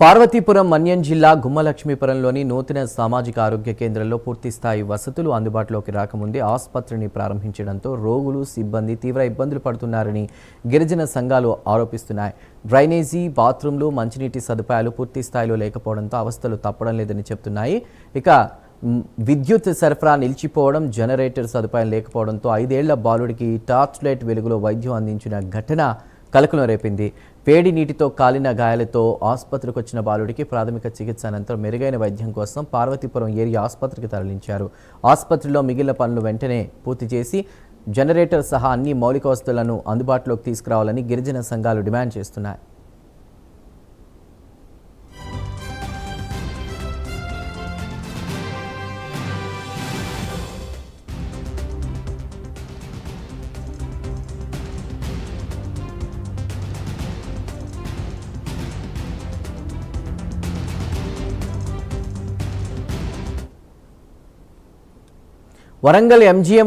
పార్వతీపురం మన్యం జిల్లా గుమ్మలక్ష్మీపురంలోని నూతన సామాజిక ఆరోగ్య కేంద్రంలో పూర్తిస్థాయి వసతులు అందుబాటులోకి రాకముందే ఆసుపత్రిని ప్రారంభించడంతో రోగులు సిబ్బంది తీవ్ర ఇబ్బందులు పడుతున్నారని గిరిజన సంఘాలు ఆరోపిస్తున్నాయి. డ్రైనేజీ, బాత్రూంలు, మంచినీటి సదుపాయాలు పూర్తి స్థాయిలో లేకపోవడంతో అవస్థలు తప్పడం లేదని చెప్తున్నాయి. ఇక విద్యుత్ సరఫరా నిలిచిపోవడం, జనరేటర్ సదుపాయం లేకపోవడంతో 5 ఏళ్ల బాలుడికి టార్చ్ లైట్ వెలుగులో వైద్యం అందించిన ఘటన కలకలం రేపింది. వేడి నీటితో కాలిన గాయాలతో ఆసుపత్రికి వచ్చిన బాలుడికి ప్రాథమిక చికిత్స అనంతరం మెరుగైన వైద్యం కోసం పార్వతీపురం ఏరియా ఆసుపత్రికి తరలించారు. ఆసుపత్రిలో మిగిలిన పనులు వెంటనే పూర్తి చేసి జనరేటర్ సహా అన్ని మౌలిక వసతులను అందుబాటులోకి తీసుకురావాలని గిరిజన సంఘాలు డిమాండ్ చేస్తున్నాయి. వరంగల్ ఎంజీఎం